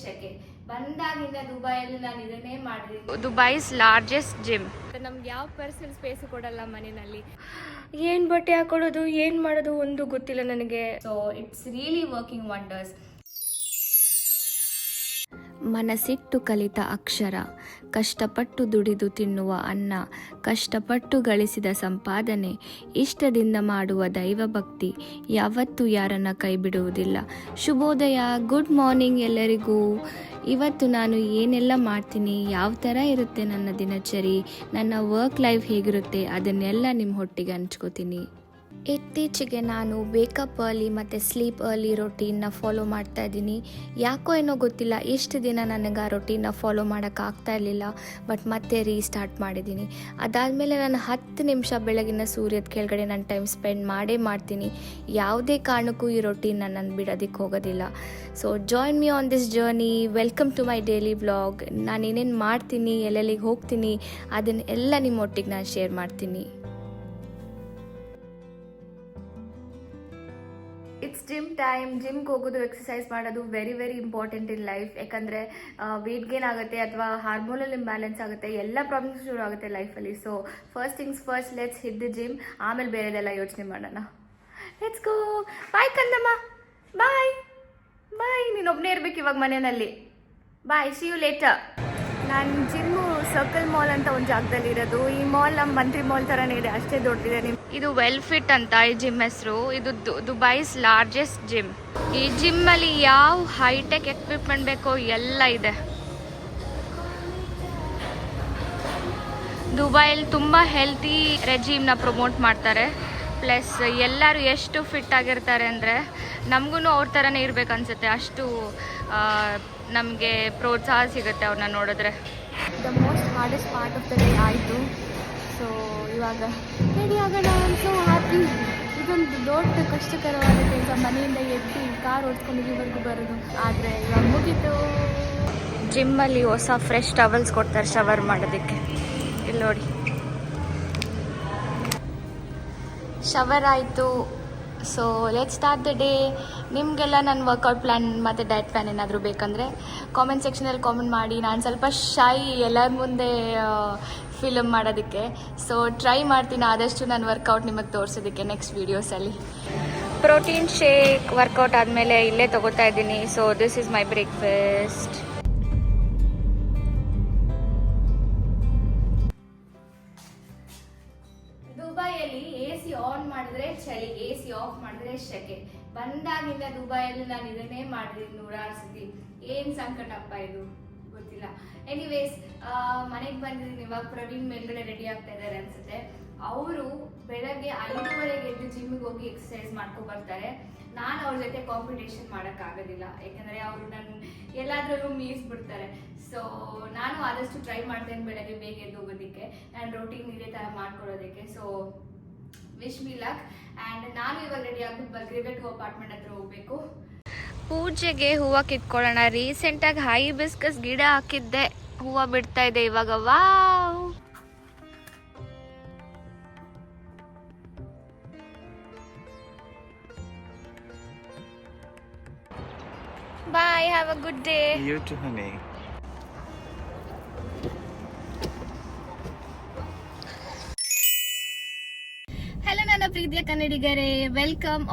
ಶೆಕೆ. ಬಂದಾಗಿಂದ ದುಬೈಯಲ್ಲಿ ನಾನು ಇದನ್ನೇ ಮಾಡಿದ್ದೀನಿ. ದುಬೈಸ್ ಲಾರ್ಜೆಸ್ಟ್ ಜಿಮ್. ನಮ್ಗೆ ಯಾವ ಪರ್ಸನಲ್ ಸ್ಪೇಸ್ ಕೊಡಲ್ಲ ಮನೆಯಲ್ಲಿ. ಏನ್ ಬಟ್ಟೆ ಹಾಕೊಳ್ಳೋದು ಏನ್ ಮಾಡೋದು ಒಂದು ಗೊತ್ತಿಲ್ಲ ನನಗೆ. So it's really working wonders. ಮನಸ್ಸಿಟ್ಟು ಕಲಿತ ಅಕ್ಷರ, ಕಷ್ಟಪಟ್ಟು ದುಡಿದು ತಿನ್ನುವ ಅನ್ನ, ಕಷ್ಟಪಟ್ಟು ಗಳಿಸಿದ ಸಂಪಾದನೆ, ಇಷ್ಟದಿಂದ ಮಾಡುವ ದೈವಭಕ್ತಿ ಯಾವತ್ತೂ ಯಾರನ್ನ ಕೈ ಬಿಡುವುದಿಲ್ಲ. ಶುಭೋದಯ, ಗುಡ್ ಮಾರ್ನಿಂಗ್ ಎಲ್ಲರಿಗೂ. ಇವತ್ತು ನಾನು ಏನೆಲ್ಲ ಮಾಡ್ತೀನಿ, ಯಾವ ಥರ ಇರುತ್ತೆ ನನ್ನ ದಿನಚರಿ, ನನ್ನ ವರ್ಕ್ ಲೈಫ್ ಹೇಗಿರುತ್ತೆ ಅದನ್ನೆಲ್ಲ ನಿಮ್ಮ ಹೊಟ್ಟಿಗೆ ಹಂಚ್ಕೋತೀನಿ. ಇತ್ತೀಚೆಗೆ ನಾನು ವೇಕಪ್ ಅರ್ಲಿ ಮತ್ತು ಸ್ಲೀಪ್ ಅರ್ಲಿ ರೊಟೀನ್ನ ಫಾಲೋ ಮಾಡ್ತಾ ಇದ್ದೀನಿ. ಯಾಕೋ ಏನೋ ಗೊತ್ತಿಲ್ಲ, ಇಷ್ಟು ದಿನ ನನಗೆ ಆ ರೊಟೀನ್ನ ಫಾಲೋ ಮಾಡೋಕ್ಕಾಗ್ತಾ ಇರಲಿಲ್ಲ. ಬಟ್ ಮತ್ತೆ ರೀಸ್ಟಾರ್ಟ್ ಮಾಡಿದ್ದೀನಿ. ಅದಾದಮೇಲೆ ನಾನು 10 ನಿಮಿಷ ಬೆಳಗಿನ ಸೂರ್ಯದ ಕೆಳಗಡೆ ನಾನು ಟೈಮ್ ಸ್ಪೆಂಡ್ ಮಾಡೇ ಮಾಡ್ತೀನಿ. ಯಾವುದೇ ಕಾರಣಕ್ಕೂ ಈ ರೊಟೀನ್ನ ನಾನು ಬಿಡೋದಕ್ಕೆ ಹೋಗೋದಿಲ್ಲ. So join me on this journey. Welcome to my daily vlog. ನಾನು ಏನೇನು ಮಾಡ್ತೀನಿ, ಎಲ್ಲೆಲ್ಲಿಗೆ ಹೋಗ್ತೀನಿ, ಅದನ್ನೆಲ್ಲ ನಿಮ್ಮೊಟ್ಟಿಗೆ ನಾನು ಶೇರ್ ಮಾಡ್ತೀನಿ. It's gym time. ಜಿಮ್ಗೆ ಹೋಗೋದು, ಎಕ್ಸಸೈಸ್ ಮಾಡೋದು very very important in life. ಯಾಕಂದರೆ ವೇಟ್ ಗೇನ್ ಆಗುತ್ತೆ ಅಥವಾ ಹಾರ್ಮೋನಲ್ ಇಂಬ್ಯಾಲೆನ್ಸ್ ಆಗುತ್ತೆ, ಎಲ್ಲ ಪ್ರಾಬ್ಲಮ್ಸ್ ಶುರು ಆಗುತ್ತೆ ಲೈಫಲ್ಲಿ. So first things first, let's hit the gym. ಆಮೇಲೆ ಬೇರೆದೆಲ್ಲ ಯೋಚನೆ ಮಾಡೋಣ. Let's go. ಬಾಯ್ ಕಂದಮ್ಮ, ಬಾಯ್ ಬಾಯ್. ನೀನೊಬ್ಬನೇ ಇರಬೇಕು ಇವಾಗ ಮನೆಯಲ್ಲಿ. ಬಾಯ್, ಸಿ ಯು ಲೇಟರ್. ನಾನು ಜಿಮ್ಮು ಸರ್ಕಲ್ ಮಾಲ್ ಅಂತ ಒಂದು ಜಾಗದಲ್ಲಿ ಇರೋದು. ಈ ಮಾಲ್ ನಮ್ಮ ಮಂತ್ರಿ ಮಾಲ್ ಥರನೇ ಇದೆ, ಅಷ್ಟೇ ದೊಡ್ಡದಿದೆ. ಇದು ವೆಲ್ ಫಿಟ್ ಅಂತ ಈ ಜಿಮ್ ಹೆಸರು. ಇದು ದುಬೈಸ್ ಲಾರ್ಜೆಸ್ಟ್ ಜಿಮ್. ಈ ಜಿಮ್ಮಲ್ಲಿ ಯಾವ ಹೈಟೆಕ್ ಎಕ್ವಿಪ್ಮೆಂಟ್ ಬೇಕೋ ಎಲ್ಲ ಇದೆ. ದುಬೈಯಲ್ಲಿ ತುಂಬ ಹೆಲ್ತಿ ರೆಜಿಮ್ನ ಪ್ರಮೋಟ್ ಮಾಡ್ತಾರೆ. ಪ್ಲಸ್ ಎಲ್ಲರೂ ಎಷ್ಟು ಫಿಟ್ ಆಗಿರ್ತಾರೆ ಅಂದರೆ ನಮಗೂ ಅವ್ರ ಥರನೇ ಇರಬೇಕನ್ಸುತ್ತೆ. ಅಷ್ಟು ನಮಗೆ ಪ್ರೋತ್ಸಾಹ ಸಿಗುತ್ತೆ ಅವ್ರನ್ನ ನೋಡಿದ್ರೆ. The most hardest part of the day ಆಯಿತು. ಸೊ ಇವಾಗ ರೆಡಿ ಆಗೋಣ. So happy. ಇದೊಂದು ದೊಡ್ಡ ಕಷ್ಟಕರವಾದ ಕೆಲಸ, ಮನೆಯಿಂದ ಎದ್ದು ಕಾರ್ ಓಡಿಸ್ಕೊಂಡು ಇಲ್ಲಿವರೆಗೂ ಬರೋದು. ಆದರೆ ಇವಾಗ ಮುಗೀತು. ಜಿಮ್ಮಲ್ಲಿ ಹೊಸ ಫ್ರೆಶ್ ಟವಲ್ಸ್ ಕೊಡ್ತಾರೆ ಶವರ್ ಮಾಡೋದಕ್ಕೆ. ಇಲ್ಲಿ ನೋಡಿ, ಶವರ್ ಆಯಿತು. So let's start the day. ನಿಮಗೆಲ್ಲ ನನ್ನ ವರ್ಕೌಟ್ ಪ್ಲ್ಯಾನ್ ಮತ್ತು ಡಯಟ್ ಪ್ಲ್ಯಾನ್ ಏನಾದರೂ ಬೇಕಂದರೆ ಕಾಮೆಂಟ್ ಸೆಕ್ಷನಲ್ಲಿ ಕಾಮೆಂಟ್ ಮಾಡಿ. ನಾನು ಸ್ವಲ್ಪ ಶೈ ಎಲ್ಲರ ಮುಂದೆ ಫಿಲಮ್ ಮಾಡೋದಕ್ಕೆ. ಸೊ ಟ್ರೈ ಮಾಡ್ತೀನಿ ಆದಷ್ಟು ನನ್ನ ವರ್ಕೌಟ್ ನಿಮಗೆ ತೋರಿಸೋದಕ್ಕೆ ನೆಕ್ಸ್ಟ್ ವೀಡಿಯೋಸಲ್ಲಿ. ಪ್ರೋಟೀನ್ ಶೇಕ್ ವರ್ಕೌಟ್ ಆದಮೇಲೆ ಇಲ್ಲೇ ತೊಗೋತಾ ಇದ್ದೀನಿ. So this is my breakfast. ದುಬೈಯಲ್ಲಿ AC ಆನ್ ಮಾಡಿದ್ರೆ ಚಳಿ, AC ಆಫ್ ಮಾಡಿದ್ರೆ ಶೆಕೆ. ಬಂದಾಗಿಂದ ದುಬೈಯಲ್ಲಿ ನಾನು ಇದನ್ನೇ ಮಾಡಿದ್ದೀನಿ 100 ಸತಿ. ಏನ್ ಸಂಕಟಪ್ಪ ಇದು, ಗೊತ್ತಿಲ್ಲ. ಎನಿವೇಸ್, ಮನೆಗೆ ಬಂದಿದ್ದೀನಿ. ಇವಾಗ ಪ್ರವೀಣ್ ಮೇಲ್ಗಡೆ ರೆಡಿ ಆಗ್ತಾ ಇದ್ದಾರೆ ಅನ್ಸುತ್ತೆ. ಅವರು ಬೆಳಗ್ಗೆ 5:30 ಎದ್ದು ಜಿಮ್ಗೆ ಹೋಗಿ ಎಕ್ಸಸೈಸ್ ಮಾಡ್ಕೊ ಬರ್ತಾರೆ. ನಾನು ಅವ್ರ ಜೊತೆ ಕಾಂಪಿಟೇಷನ್ ಮಾಡೋಕ್ಕಾಗೋದಿಲ್ಲ, ಯಾಕಂದರೆ ಅವರು ನನ್ನ ಎಲ್ಲಾದ್ರೂ ಮೀರಿಸ್ಬಿಡ್ತಾರೆ. ಸೊ ನಾನು ಆದಷ್ಟು ಟ್ರೈ ಮಾಡ್ತೇನೆ ಬೆಳಗ್ಗೆ ಬೇಗ ಎದ್ದು ಹೋಗೋದಕ್ಕೆ, ನಾನು ರೊಟೀನ್ ಇದೇ ಥರ ಮಾಡ್ಕೊಳ್ಳೋದಕ್ಕೆ. So wish me luck. And ನಾನು ಇವಾಗ ರೆಡಿ ಆಗ್ಬಿಟ್ಟು ಬಲ್ಗ್ರೇವೆ 2 ಅಪಾರ್ಟ್ಮೆಂಟ್ ಹತ್ರ ಹೋಗಬೇಕು. ಪೂಜೆಗೆ ಹೂವು ಕಿತ್ಕೊಳ್ಳೋಣ. ರೀಸೆಂಟಾಗಿ ಹೈಬಿಸ್ಕಸ್ ಗಿಡ ಹಾಕಿದ್ದೆ, ಹೂವು ಬಿಡ್ತಾ ಇದೆ ಇವಾಗ. Wow. Bye, have a good day. You too, honey. Hello ನನ್ನ ಪ್ರೀತಿಯ ಕನ್ನಡಿಗರೇ, welcome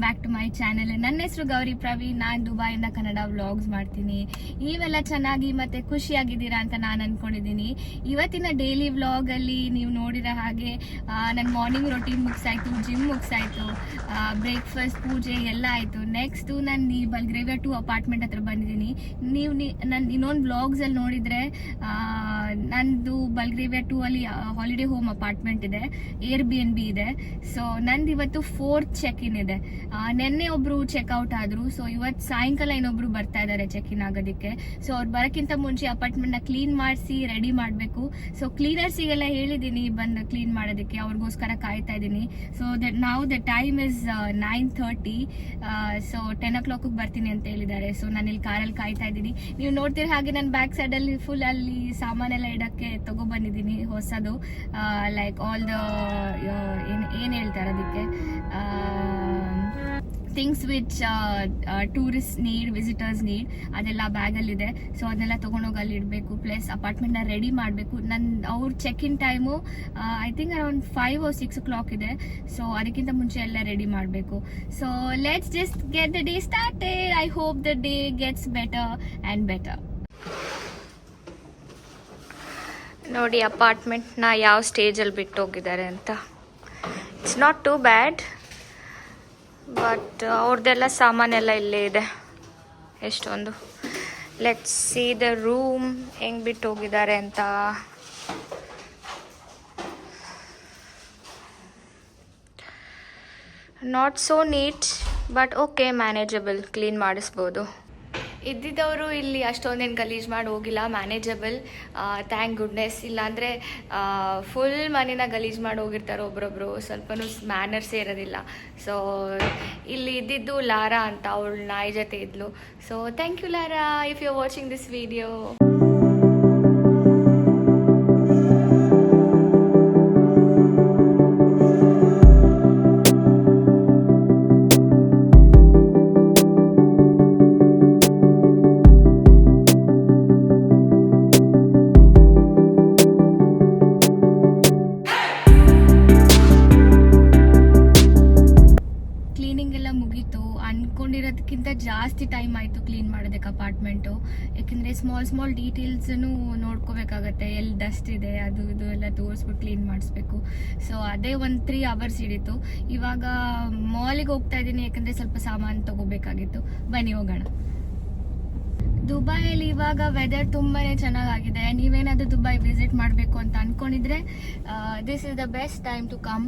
back to my channel. ನನ್ನ ಹೆಸರು ಗೌರಿ ಪ್ರವೀಣ್. ನಾನು ದುಬೈಯಿಂದ ಕನ್ನಡ ವ್ಲಾಗ್ಸ್ ಮಾಡ್ತೀನಿ. ನೀವೆಲ್ಲ ಚೆನ್ನಾಗಿ ಮತ್ತೆ ಖುಷಿಯಾಗಿದ್ದೀರಾ ಅಂತ ನಾನು ಅನ್ಕೊಂಡಿದ್ದೀನಿ. ಇವತ್ತಿನ ಡೈಲಿ ವ್ಲಾಗಲ್ಲಿ ನೀವು ನೋಡಿರೋ ಹಾಗೆ ನನ್ನ ಮಾರ್ನಿಂಗ್ ರೊಟೀನ್ ಮುಗಿಸಾಯ್ತು, ಜಿಮ್ ಮುಗಿಸಾಯ್ತು, ಬ್ರೇಕ್ಫಾಸ್ಟ್, ಪೂಜೆ ಎಲ್ಲ ಆಯಿತು. ನೆಕ್ಸ್ಟು ನಾನು ಈ ಬಲ್ಗ್ರೇವೆ 2 ಅಪಾರ್ಟ್ಮೆಂಟ್ ಹತ್ರ ಬಂದಿದ್ದೀನಿ. ನೀವು ನನ್ನ ಇನ್ನೊಂದು ವ್ಲಾಗ್ಸಲ್ಲಿ ನೋಡಿದರೆ ನಂದು ಬಲ್ಗ್ರೇವೆ 2 ಅಲ್ಲಿ ಹಾಲಿಡೇ ಹೋಮ್ ಅಪಾರ್ಟ್ಮೆಂಟ್ ಇದೆ, Airbnb ಇದೆ. ಸೊ ನಂದು ಇವತ್ತು 4th ಚೆಕ್ ಇನ್ ಇದೆ. ನಿನ್ನೆ ಒಬ್ರು ಚೆಕ್ಔಟ್ ಆದ್ರು. ಸೊ ಇವತ್ತು ಸಾಯಂಕಾಲ ಇನ್ನೊಬ್ರು ಬರ್ತಾ ಇದ್ದಾರೆ ಚೆಕ್ ಇನ್ ಆಗೋದಕ್ಕೆ. ಸೊ ಅವ್ರು ಬರೋಕ್ಕಿಂತ ಮುಂಚೆ ಅಪಾರ್ಟ್ಮೆಂಟ್ ನ ಕ್ಲೀನ್ ಮಾಡಿಸಿ ರೆಡಿ ಮಾಡಬೇಕು. ಸೊ ಕ್ಲೀನರ್ಸಿಗೆಲ್ಲ ಹೇಳಿದ್ದೀನಿ ಬಂದು ಕ್ಲೀನ್ ಮಾಡೋದಕ್ಕೆ, ಅವ್ರಿಗೋಸ್ಕರ ಕಾಯ್ತಾ ಇದ್ದೀನಿ. ಸೊ ನಾವು the time is 9:30. So 10 o'clock ಬರ್ತೀನಿ ಅಂತ ಹೇಳಿದ್ದಾರೆ. ಸೊ ನಾನು ಇಲ್ಲಿ ಕಾರಲ್ಲಿ ಕಾಯ್ತಾ ಇದ್ದೀನಿ. ನೀವು ನೋಡ್ತೀರಿ ಹಾಗೆ ನನ್ನ ಬ್ಯಾಕ್ ಸೈಡ್ ಅಲ್ಲಿ ಫುಲ್ ಅಲ್ಲಿ ಸಾಮಾನೆಲ್ಲ ಇಡಕ್ಕೆ ತಗೊಬಂದಿದ್ದೀನಿ ಹೊಸದು. ಲೈಕ್ ಆಲ್ ದ ಏನ್ ಹೇಳ್ತಾರೆ ಅದಕ್ಕೆ, things which tourist need, visitors need, ಅದೆಲ್ಲ ಬ್ಯಾಗಲ್ಲಿದೆ. ಸೊ ಅದನ್ನೆಲ್ಲ ತೊಗೊಂಡೋಗಿ ಅಲ್ಲಿ ಇಡಬೇಕು. ಪ್ಲಸ್ ಅಪಾರ್ಟ್ಮೆಂಟ್ನ ರೆಡಿ ಮಾಡಬೇಕು. ಅವ್ರ check in time I think around 5 or 6 o'clock ಇದೆ. ಸೊ ಅದಕ್ಕಿಂತ ಮುಂಚೆ ಎಲ್ಲ ರೆಡಿ ಮಾಡಬೇಕು. So let's just get the day started. I hope the day gets better and better. ನೋಡಿ ಅಪಾರ್ಟ್ಮೆಂಟ್ನ ಯಾವ ಸ್ಟೇಜಲ್ಲಿ ಬಿಟ್ಟು ಹೋಗಿದ್ದಾರೆ ಅಂತ. It's not too bad, but ಅವ್ರದ್ದೆಲ್ಲ ಸಾಮಾನೆಲ್ಲ ಇಲ್ಲೇ ಇದೆ ಎಷ್ಟೊಂದು. ಲೆಟ್ಸ್ ಸಿ ದ ರೂಮ್ ಹೆಂಗೆ ಬಿಟ್ಟು ಹೋಗಿದ್ದಾರೆ ಅಂತ. Not so neat but okay, manageable, clean ಮಾಡಿಸ್ಬೋದು. ಇದ್ದಿದ್ದವರು ಇಲ್ಲಿ ಅಷ್ಟೊಂದೇನು ಗಲೀಜು ಮಾಡಿ ಹೋಗಿಲ್ಲ, ಮ್ಯಾನೇಜಬಲ್, ಥ್ಯಾಂಕ್ ಗುಡ್ನೆಸ್. ಇಲ್ಲಾಂದರೆ ಫುಲ್ ಮನೇನ ಗಲೀಜು ಮಾಡಿ ಹೋಗಿರ್ತಾರೆ ಒಬ್ರೊಬ್ರು, ಸ್ವಲ್ಪನೂ ಮ್ಯಾನರ್ಸೇ ಇರೋದಿಲ್ಲ. ಸೊ ಇಲ್ಲಿ ಇದ್ದಿದ್ದು ಲಾರಾ ಅಂತ, ಅವಳು ನಾಯಿ ಜೊತೆ ಇದ್ಲು. So thank you Laura, if you are watching this video. ಅನ್ಕೊಂಡಿರೋದಕ್ಕಿಂತ ಜಾಸ್ತಿ ಟೈಮ್ ಆಯಿತು ಕ್ಲೀನ್ ಮಾಡೋದಕ್ಕೆ ಅಪಾರ್ಟ್ಮೆಂಟು. ಯಾಕೆಂದರೆ ಸ್ಮಾಲ್ ಡೀಟೇಲ್ಸನ್ನು ನೋಡ್ಕೋಬೇಕಾಗತ್ತೆ, ಎಲ್ಲಿ ಡಸ್ಟ್ ಇದೆ ಅದು ಇದು ಎಲ್ಲ ತೋರಿಸ್ಬಿಟ್ಟು ಕ್ಲೀನ್ ಮಾಡಿಸ್ಬೇಕು. ಸೊ ಅದೇ ಒಂದು 3 hours ಹಿಡಿತು. ಇವಾಗ ಮಾಲಿಗೆ ಹೋಗ್ತಾ ಇದ್ದೀನಿ, ಯಾಕಂದರೆ ಸ್ವಲ್ಪ ಸಾಮಾನು ತೊಗೋಬೇಕಾಗಿತ್ತು. ಬನ್ನಿ ಹೋಗೋಣ. ದುಬೈಯಲ್ಲಿ ಇವಾಗ ವೆದರ್ ತುಂಬಾ ಚೆನ್ನಾಗಿದೆ. ನೀವೇನಾದರೂ ದುಬೈ ವಿಸಿಟ್ ಮಾಡಬೇಕು ಅಂತ ಅಂದ್ಕೊಂಡಿದ್ರೆ this is the best time to come.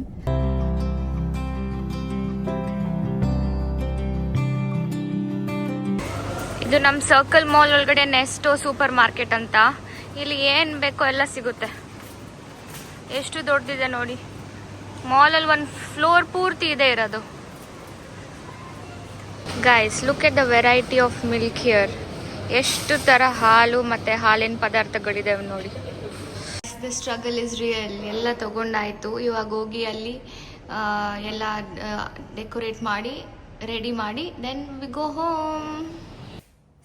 ಇದು ನಮ್ಮ ಸರ್ಕಲ್ ಮಾಲ್ ಒಳಗಡೆ ನೆಸ್ಟೋ ಸೂಪರ್ ಮಾರ್ಕೆಟ್ ಅಂತ. ಇಲ್ಲಿ ಏನು ಬೇಕೋ ಎಲ್ಲ ಸಿಗುತ್ತೆ. ಎಷ್ಟು ದೊಡ್ಡದಿದೆ ನೋಡಿ. ಮಾಲಲ್ಲಿ ಒಂದು ಫ್ಲೋರ್ ಪೂರ್ತಿ ಇದೆ ಇರೋದು. Guys, look at the variety of milk here. ಎಷ್ಟು ಥರ ಹಾಲು ಮತ್ತು ಹಾಲಿನ ಪದಾರ್ಥಗಳಿದ್ದಾವೆ ನೋಡಿ. The struggle is real. ಎಲ್ಲ ತೊಗೊಂಡಾಯಿತು. ಇವಾಗ ಹೋಗಿ ಅಲ್ಲಿ ಎಲ್ಲ ಡೆಕೋರೇಟ್ ಮಾಡಿ ರೆಡಿ ಮಾಡಿ then we go home.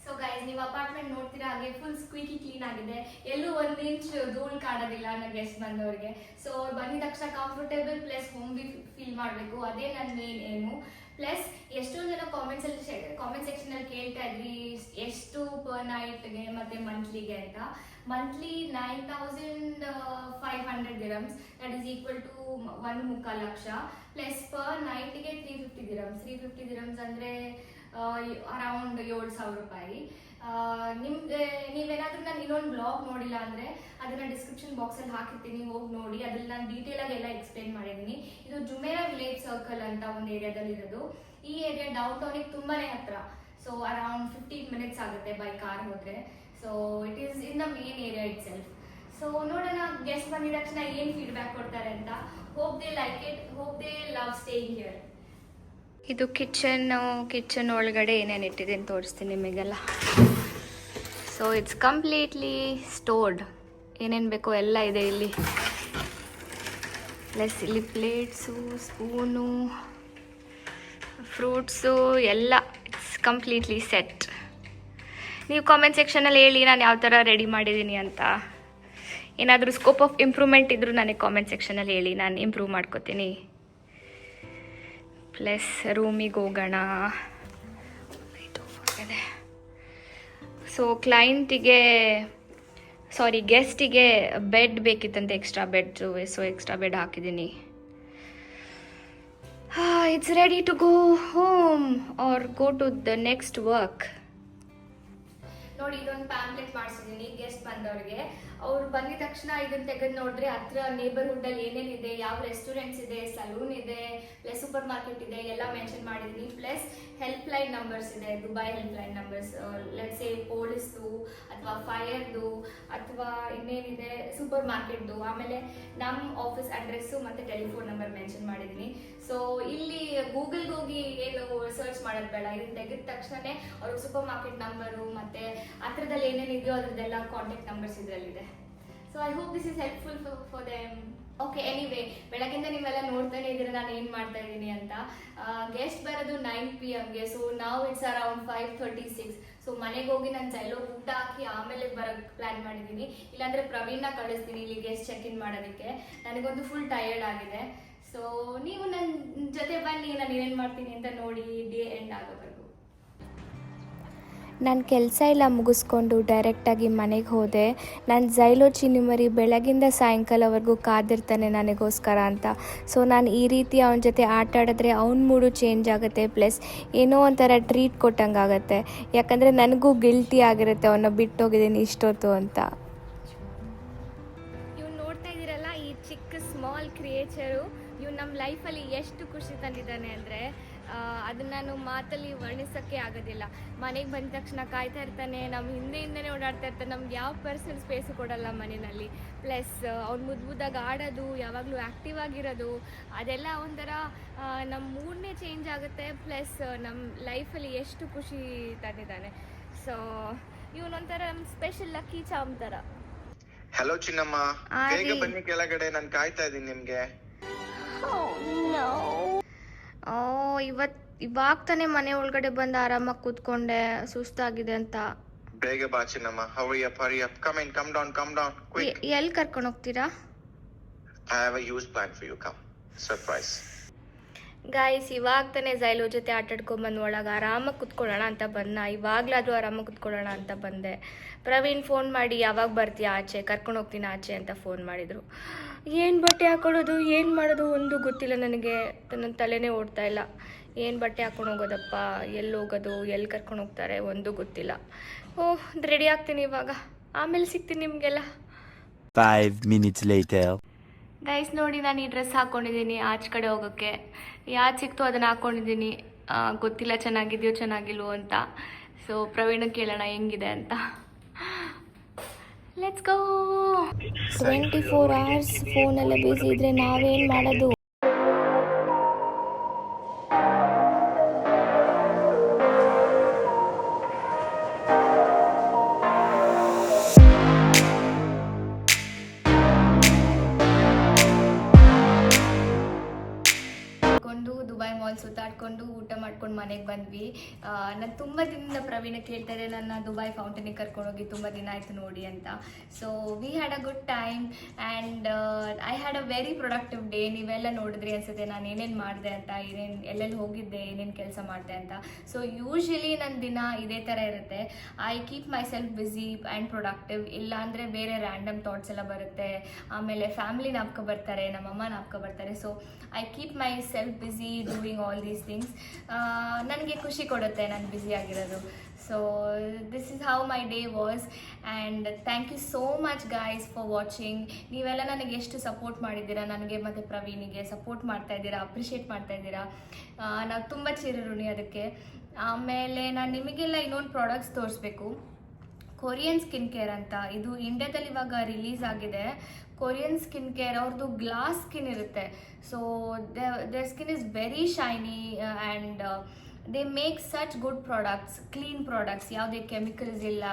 So guys, ನೀವು ಅಪಾರ್ಟ್ಮೆಂಟ್ ನೋಡ್ತೀರಾ ಹಾಗೆ ಫುಲ್ ಸ್ಕ್ವೀಕಿ ಕ್ಲೀನ್ ಆಗಿದೆ. ಎಲ್ಲೂ 1 inch ಧೂಳು ಕಾಣೋದಿಲ್ಲ ನನ್ನ ಗೆಸ್ಟ್ ಬಂದವ್ರಿಗೆ. ಸೊ ಅವ್ರು ಬಂದಿದ ತಕ್ಷಣ ಕಂಫರ್ಟೇಬಲ್ ಪ್ಲಸ್ ಹೋಮ್ಲಿ ಫೀಲ್ ಮಾಡಬೇಕು, ಅದೇ ನನ್ನ ಮೇನ್ ಏಮು. ಪ್ಲಸ್ ಎಷ್ಟೊಂದು ಜನ ಕಾಮೆಂಟ್ ಸೆಕ್ಷನಲ್ಲಿ ಕೇಳ್ತಾ ಇದ್ರಿ ಎಷ್ಟು ಪರ್ ನೈಟ್ಗೆ ಮತ್ತು ಮಂತ್ಲಿಗೆ ಅಂತ. Monthly 9,500 dirhams, that is equal to 1.25 lakh. Plus per ನೈಟ್ಗೆ 350 dirhams. 350 dirhams ಅಂದರೆ ಅರೌಂಡ್ 7,000 ರೂಪಾಯಿ. ನಿಮ್ಗೆ ನೀವೇನಾದ್ರೂ ನಾನು ಇನ್ನೊಂದು ಬ್ಲಾಗ್ ನೋಡಿಲ್ಲ ಅಂದರೆ ಅದನ್ನ ಡಿಸ್ಕ್ರಿಪ್ಷನ್ ಬಾಕ್ಸಲ್ಲಿ ಹಾಕಿರ್ತೀನಿ, ಹೋಗಿ ನೋಡಿ. ಅದ್ರಲ್ಲಿ ನಾನು ಡೀಟೇಲಾಗಿ ಎಲ್ಲ ಎಕ್ಸ್ಪ್ಲೇನ್ ಮಾಡಿದ್ದೀನಿ. ಇದು ಜುಮೇರಾ ವಿಲೇಜ್ ಸರ್ಕಲ್ ಅಂತ ಒಂದು ಏರಿಯಾದಲ್ಲಿ ಇರೋದು. ಈ ಏರಿಯಾ ಡೌನ್ ಟೌನಿಗೆ ತುಂಬಾ ಹತ್ರ. ಸೊ ಅರೌಂಡ್ 15 minutes ಆಗುತ್ತೆ ಬೈ ಕಾರ್ ಹೋದರೆ. So it is in the main area it self. So ನೋಡೋಣ ಗೆಸ್ಟ್ ಬಂದಿದ ತಕ್ಷಣ ಏನು ಫೀಡ್ಬ್ಯಾಕ್ ಕೊಡ್ತಾರೆ ಅಂತ. Hope they like it, hope they love staying here. ಇದು ಕಿಚನ್ ಒಳಗಡೆ ಏನೇನು ಇಟ್ಟಿದ್ದೀನಿ ತೋರಿಸ್ತೀನಿ ನಿಮಗೆಲ್ಲ. So it's completely stored. ಏನೇನು ಬೇಕೋ ಎಲ್ಲ ಇದೆ ಇಲ್ಲಿ. ಪ್ಲಸ್ ಇಲ್ಲಿ ಪ್ಲೇಟ್ಸು, ಸ್ಪೂನು, ಫ್ರೂಟ್ಸು ಎಲ್ಲ ಇಟ್ಸ್ ಕಂಪ್ಲೀಟ್ಲಿ ಸೆಟ್. ನೀವು ಕಾಮೆಂಟ್ ಸೆಕ್ಷನಲ್ಲಿ ಹೇಳಿ ನಾನು ಯಾವ ಥರ ರೆಡಿ ಮಾಡಿದ್ದೀನಿ ಅಂತ. ಏನಾದರೂ ಸ್ಕೋಪ್ ಆಫ್ ಇಂಪ್ರೂವ್ಮೆಂಟ್ ಇದ್ದರೂ ನನಗೆ ಕಾಮೆಂಟ್ ಸೆಕ್ಷನಲ್ಲಿ ಹೇಳಿ, ನಾನು ಇಂಪ್ರೂವ್ ಮಾಡ್ಕೋತೀನಿ. ಪ್ಲಸ್ ರೂಮಿಗೆ ಹೋಗೋಣ. ಸೊ ಗೆಸ್ಟಿಗೆ ಬೆಡ್ ಬೇಕಿತ್ತಂತೆ, extra bed. So extra bed ಹಾಕಿದ್ದೀನಿ. It's ready to go home or go to the next work. ನೋಡಿ, ಇದೊಂದು ಪ್ಯಾಂಪ್ಲೆಟ್ ಮಾಡಿಸಿದ್ದೀನಿ ಗೆಸ್ಟ್ ಬಂದವ್ರಿಗೆ. ಅವ್ರು ಬಂದಿದ ತಕ್ಷಣ ಇದನ್ನ ತೆಗೆದು ನೋಡಿದ್ರೆ ಹತ್ರ ನೇಬರ್ಹುಡ್ಡಲ್ಲಿ ಏನೇನಿದೆ, ಯಾವ ರೆಸ್ಟೋರೆಂಟ್ಸ್ ಇದೆ, ಸಲೂನ್ ಇದೆ, ಪ್ಲಸ್ ಸೂಪರ್ ಮಾರ್ಕೆಟ್ ಇದೆ, ಎಲ್ಲ ಮೆನ್ಷನ್ ಮಾಡಿದ್ದೀನಿ. ಪ್ಲಸ್ ಹೆಲ್ಪ್ ಲೈನ್ ನಂಬರ್ಸ್ ಇದೆ, Dubai help line numbers. Let's say ಪೊಲೀಸ್ದು ಅಥವಾ ಫೈರ್ದು ಅಥವಾ ಇನ್ನೇನಿದೆ ಸೂಪರ್ ಮಾರ್ಕೆಟ್ದು. ಆಮೇಲೆ ನಮ್ಮ ಆಫೀಸ್ ಅಡ್ರೆಸ್ಸು ಮತ್ತು ಟೆಲಿಫೋನ್ ನಂಬರ್ ಮೆನ್ಷನ್ ಮಾಡಿದ್ದೀನಿ. ಸೊ ಇಲ್ಲಿ ಗೂಗಲ್ಗೆ ಹೋಗಿ ಏನು ಸರ್ಚ್ ಮಾಡೋದು ಬೇಡ. ಇದನ್ನ ತೆಗೆದ ತಕ್ಷಣನೇ ಅವ್ರಿಗೆ ಸೂಪರ್ ಮಾರ್ಕೆಟ್ ನಂಬರು ಮತ್ತು ಹತ್ರದಲ್ಲಿ ಏನೇನಿದೆಯೋ ಅದ್ರದ್ದೆಲ್ಲ ಕಾಂಟ್ಯಾಕ್ಟ್ ನಂಬರ್ಸ್ ಇದರಲ್ಲಿದೆ. So I hope this is helpful for them. Okay, anyway ಬೆಳಗಿಂದ ನೀವೆಲ್ಲ ನೋಡ್ತಾನೆ ಇದ್ದೀರಾ ನಾನು ಏನು ಮಾಡ್ತಾ ಇದ್ದೀನಿ ಅಂತ. ಗೆಸ್ಟ್ ಬರೋದು 9 PM, ಸೊ ನಾವು ಇಟ್ಸ್ ಅರೌಂಡ್ 5:36. ಸೊ ಮನೆಗೆ ಹೋಗಿ ನಾನು ಜೈಲೋ ಊಟ ಹಾಕಿ ಆಮೇಲೆ ಬರೋಕ್ಕೆ ಪ್ಲ್ಯಾನ್ ಮಾಡಿದ್ದೀನಿ. ಇಲ್ಲಾಂದರೆ ಪ್ರವೀಣ್ನ ಕಳಿಸ್ತೀನಿ ಇಲ್ಲಿ ಗೆಸ್ಟ್ ಚೆಕ್ ಇನ್ ಮಾಡೋದಕ್ಕೆ. ನನಗೊಂದು ಫುಲ್ ಟಯರ್ಡ್ ಆಗಿದೆ. ಸೊ ನೀವು ನನ್ನ ಜೊತೆ ಬನ್ನಿ, ನಾನು ಏನೇನು ಮಾಡ್ತೀನಿ ಅಂತ ನೋಡಿ ಡೇ ಎಂಡ್ ಆಗೋವರೆಗೂ. ನಾನು ಕೆಲಸ ಎಲ್ಲ ಮುಗಿಸ್ಕೊಂಡು ಡೈರೆಕ್ಟಾಗಿ ಮನೆಗೆ ಹೋದೆ. ನಾನು ಜೈಲೋ ಚಿನ್ನಿಮರಿ ಬೆಳಗಿಂದ ಸಾಯಂಕಾಲವರೆಗೂ ಕಾದಿರ್ತಾನೆ ನನಗೋಸ್ಕರ ಅಂತ. ಸೊ ನಾನು ಈ ರೀತಿ ಅವನ ಜೊತೆ ಆಟ ಆಡಿದ್ರೆ ಅವ್ನ ಮೂಡು ಚೇಂಜ್ ಆಗುತ್ತೆ, ಪ್ಲಸ್ ಏನೋ ಒಂಥರ ಟ್ರೀಟ್ ಕೊಟ್ಟಂಗೆ ಆಗುತ್ತೆ. ಯಾಕಂದರೆ ನನಗೂ ಗಿಲ್ಟಿ ಆಗಿರುತ್ತೆ ಅವನ್ನ ಬಿಟ್ಟೋಗಿದ್ದೀನಿ ಇಷ್ಟೊತ್ತು ಅಂತ. ಇವ್ನು ನೋಡ್ತಾ ಇದ್ದೀರಲ್ಲ, ಈ ಚಿಕ್ಕ ಸ್ಮಾಲ್ ಕ್ರಿಯೇಚರು ಇವ್ನು ನಮ್ಮ ಲೈಫಲ್ಲಿ ಎಷ್ಟು ಖುಷಿ ತಂದಿದ್ದಾನೆ ಅಂದರೆ ಅದನ್ನು ನಾನು ಮಾತಲ್ಲಿ ವರ್ಣಿಸೋಕ್ಕೆ ಆಗೋದಿಲ್ಲ. ಮನೆಗೆ ಬಂದ ತಕ್ಷಣ ಕಾಯ್ತಾ ಇರ್ತಾನೆ, ನಮ್ಮ ಹಿಂದೆನೇ ಓಡಾಡ್ತಾ ಇರ್ತಾನೆ. ನಮ್ಗೆ ಯಾವ ಪರ್ಸನಲ್ ಸ್ಪೇಸು ಕೊಡಲ್ಲ ಮನೆಯಲ್ಲಿ. ಪ್ಲಸ್ ಅವ್ನು ಮುದ್ದಾಗಿ ಆಡೋದು, ಯಾವಾಗಲೂ ಆ್ಯಕ್ಟಿವ್ ಆಗಿರೋದು, ಅದೆಲ್ಲ ಒಂಥರ ನಮ್ಮ ಮೂಡ್ನೇ ಚೇಂಜ್ ಆಗುತ್ತೆ. ಪ್ಲಸ್ ನಮ್ಮ ಲೈಫಲ್ಲಿ ಎಷ್ಟು ಖುಷಿ ತಂದಿದ್ದಾನೆ. ಸೊ ಇವನೊಂಥರ ನಮ್ಮ ಸ್ಪೆಷಲ್ ಲಕ್ಕಿ ಚಾಮ್ ಥರ. ಹಲೋ ಚಿನ್ನಮ್ಮ, ಬೇಗ ಬನ್ನಿ ಕೆಳಗಡೆ, ನಾನು ಕಾಯ್ತಾ ಇದ್ದೀನಿ ನಿಮ್ಗೆ. ಇವಾಗ ತಾನೇ ಮನೆ ಒಳಗಡೆ ಬಂದು ಆರಾಮಾಗಿ ಕೂತ್ಕೊಂಡೆ, ಸುಸ್ತಾಗಿದೆ ಅಂತ. ಬೇಗ ಬಾ ಚಿನ್ನಮ್ಮ. hurry up, come down quick. ಎಲ್ಲಿ ಕರ್ಕೊಂಡು ಹೋಗ್ತೀರಾ? I have a huge plan for you. Come, surprise. Guys, ಇವಾಗ ತಾನೇ ಜೈಲೋ ಜೊತೆ ಆಟಾಡ್ಕೊಂಬಂದು ಒಳಗೆ ಆರಾಮಾಗಿ ಕುತ್ಕೊಳ್ಳೋಣ ಅಂತ ಇವಾಗಲಾದರೂ ಆರಾಮಾಗಿ ಕುತ್ಕೊಳ್ಳೋಣ ಅಂತ ಬಂದೆ. ಪ್ರವೀಣ್ ಫೋನ್ ಮಾಡಿ ಯಾವಾಗ ಬರ್ತೀಯ ಆಚೆ, ಕರ್ಕೊಂಡು ಹೋಗ್ತೀನಿ ಆಚೆ ಅಂತ ಫೋನ್ ಮಾಡಿದರು. ಏನು ಬಟ್ಟೆ ಹಾಕೊಳ್ಳೋದು, ಏನು ಮಾಡೋದು ಒಂದು ಗೊತ್ತಿಲ್ಲ ನನಗೆ. ನನ್ನ ತಲೆನೇ ಓಡ್ತಾ ಇಲ್ಲ. ಏನು ಬಟ್ಟೆ ಹಾಕೊಂಡು ಹೋಗೋದಪ್ಪ, ಎಲ್ಲಿ ಹೋಗೋದು, ಎಲ್ಲಿ ಕರ್ಕೊಂಡು ಹೋಗ್ತಾರೆ ಒಂದು ಗೊತ್ತಿಲ್ಲ. ಓಹ್, ರೆಡಿ ಆಗ್ತೀನಿ ಇವಾಗ, ಆಮೇಲೆ ಸಿಗ್ತೀನಿ ನಿಮಗೆಲ್ಲ. 5 minutes later. ಗೈಸ್ ನೋಡಿ, ನಾನು ಈ ಡ್ರೆಸ್ ಹಾಕ್ಕೊಂಡಿದ್ದೀನಿ ಆಚೆ ಕಡೆ ಹೋಗೋಕ್ಕೆ. ಯಾವ್ದು ಸಿಕ್ತು ಅದನ್ನು ಹಾಕ್ಕೊಂಡಿದ್ದೀನಿ. ಗೊತ್ತಿಲ್ಲ ಚೆನ್ನಾಗಿದೆಯೋ ಚೆನ್ನಾಗಿಲ್ವೋ ಅಂತ. ಸೊ ಪ್ರವೀಣ ಕೇಳೋಣ ಹೆಂಗಿದೆ ಅಂತ. Let's go. 24 hours ಫೋನಲ್ಲೇ ಬಿಸಿ ಇದ್ರೆ ನಾವೇನು ಮಾಡೋದು? ದುಬೈ ಮಾಲ್ ಸುತ್ತಾಡ್ಕೊಂಡು ಊಟ ಮಾಡ್ಕೊಂಡು ಮನೆಗೆ ಬಂದ್ವಿ. ನಾನು ತುಂಬ ದಿನದಿಂದ ಪ್ರವೀಣ ಕೇಳ್ತಾ ಇದ್ದೆ ನನ್ನ ದುಬೈ ಫೌಂಟೇನಿಗೆ ಕರ್ಕೊಂಡೋಗಿ, ತುಂಬ ದಿನ ಆಯಿತು ನೋಡಿ ಅಂತ. So we had a good time and I had a very productive day. ನೀವೆಲ್ಲ ನೋಡಿದ್ರಿ ಅನ್ಸುತ್ತೆ ನಾನು ಏನೇನು ಮಾಡಿದೆ ಅಂತ, ಎಲ್ಲೆಲ್ಲಿ ಹೋಗಿದ್ದೆ, ಏನೇನು ಕೆಲಸ ಮಾಡಿದೆ ಅಂತ. ಸೊ ಯೂಶ್ವಲಿ ನನ್ನ ದಿನ ಇದೇ ಥರ ಇರುತ್ತೆ. I keep myself busy and productive. ಇಲ್ಲಾಂದರೆ ಬೇರೆ ರ್ಯಾಂಡಮ್ ಥಾಟ್ಸ್ ಎಲ್ಲ ಬರುತ್ತೆ. ಆಮೇಲೆ ಫ್ಯಾಮಿಲಿ ನಾಪ್ಕೊ ಬರ್ತಾರೆ, ನಮ್ಮಮ್ಮ ನಾಪ್ಕೊ ಬರ್ತಾರೆ. So I keep myself busy doing all these things. ನನಗೆ ಖುಷಿ ಕೊಡುತ್ತೆ ನಾನು ಬ್ಯುಸಿ ಆಗಿರೋದು. So this is how my day was and thank you so much guys for watching. ನೀವೆಲ್ಲ ನನಗೆ ಎಷ್ಟು ಸಪೋರ್ಟ್ ಮಾಡಿದ್ದೀರಾ, ನನಗೆ ಮತ್ತು ಪ್ರವೀಣಿಗೆ ಸಪೋರ್ಟ್ ಮಾಡ್ತಾ ಇದ್ದೀರಾ, ಅಪ್ರಿಷಿಯೇಟ್ ಮಾಡ್ತಾ ಇದ್ದೀರಾ. ನಾವು ತುಂಬ ಚಿರಋಣಿ ಅದಕ್ಕೆ. ಆಮೇಲೆ ನಾನು ನಿಮಗೆಲ್ಲ ಇನ್ನೊಂದು ಪ್ರಾಡಕ್ಟ್ಸ್ ತೋರಿಸ್ಬೇಕು. ಕೊರಿಯನ್ ಸ್ಕಿನ್ ಕೇರ್ ಅಂತ, ಇದು ಇಂಡಿಯಾದಲ್ಲಿ ಇವಾಗ ರಿಲೀಸ್ ಆಗಿದೆ. ಕೊರಿಯನ್ ಸ್ಕಿನ್ ಕೇರ್ ಅವ್ರದ್ದು ಗ್ಲಾಸ್ ಸ್ಕಿನ್ ಇರುತ್ತೆ. So their skin is very shiny and they make such good products, clean products, ಯಾವುದೇ ಕೆಮಿಕಲ್ಸ್ ಇಲ್ಲ,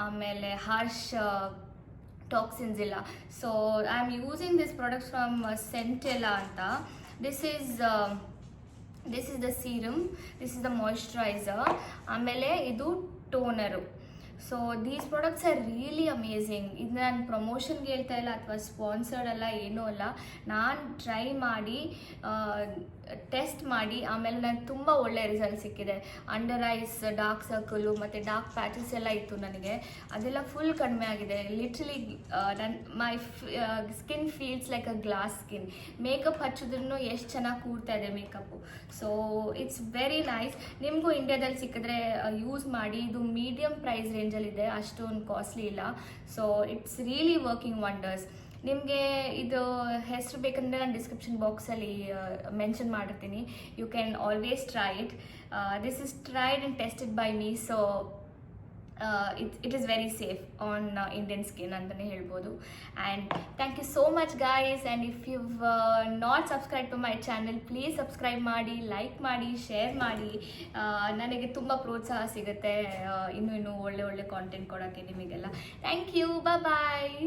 ಆಮೇಲೆ ಹಾರ್ಶ್ ಟಾಕ್ಸಿನ್ಸ್ ಇಲ್ಲ. So I am using this products from Centella ಅಂತ. This is the serum, this is the moisturiser, ಆಮೇಲೆ ಇದು toner. So these products are really amazing. ಇದು ನಾನು ಪ್ರಮೋಷನ್ಗೆ ಹೇಳ್ತಾ ಇಲ್ಲ ಅಥವಾ ಸ್ಪಾನ್ಸರ್ಡ್ ಅಲ್ಲ, ಏನೂ ಅಲ್ಲ. ನಾನು ಟ್ರೈ ಮಾಡಿ ಟೆಸ್ಟ್ ಮಾಡಿ ಆಮೇಲೆ ನನಗೆ ತುಂಬ ಒಳ್ಳೆ ರಿಸಲ್ಟ್ ಸಿಕ್ಕಿದೆ. ಅಂಡರ್ ಐಸ್ ಡಾರ್ಕ್ ಸರ್ಕಲು ಮತ್ತು ಡಾರ್ಕ್ ಪ್ಯಾಚಸ್ ಎಲ್ಲ ಇತ್ತು ನನಗೆ, ಅದೆಲ್ಲ ಫುಲ್ ಕಡಿಮೆ ಆಗಿದೆ. Literally my skin feels like a glass skin. Makeup ಹಚ್ಚಿದ್ರೂ ಎಷ್ಟು ಚೆನ್ನಾಗಿ ಕೂರ್ತಾ ಇದೆ makeup. So it's very nice. ನಿಮಗೂ ಇಂಡಿಯಾದಲ್ಲಿ ಸಿಕ್ಕಿದ್ರೆ ಯೂಸ್ ಮಾಡಿ. ಇದು ಮೀಡಿಯಮ್ ಪ್ರೈಸ್ ರೇಂಜಲ್ಲಿದೆ, ಅಷ್ಟೊಂದು ಕಾಸ್ಟ್ಲಿ ಇಲ್ಲ. So it's really working wonders. ನಿಮಗೆ ಇದು ಹೆಸರು ಬೇಕಂದರೆ ನಾನು ಡಿಸ್ಕ್ರಿಪ್ಷನ್ ಬಾಕ್ಸಲ್ಲಿ ಮೆನ್ಷನ್ ಮಾಡಿರ್ತೀನಿ. You can always try it. This is tried and tested by me. So it is very safe on Indian skin ಅಂತಲೇ ಹೇಳ್ಬೋದು. And thank you so much guys. And if you not subscribe to my channel, please subscribe ಮಾಡಿ, like ಮಾಡಿ, share ಮಾಡಿ. ನನಗೆ ತುಂಬ ಪ್ರೋತ್ಸಾಹ ಸಿಗುತ್ತೆ ಇನ್ನೂ ಒಳ್ಳೆ ಕಾಂಟೆಂಟ್ ಕೊಡೋಕ್ಕೆ ನಿಮಗೆಲ್ಲ. Thank you, bye.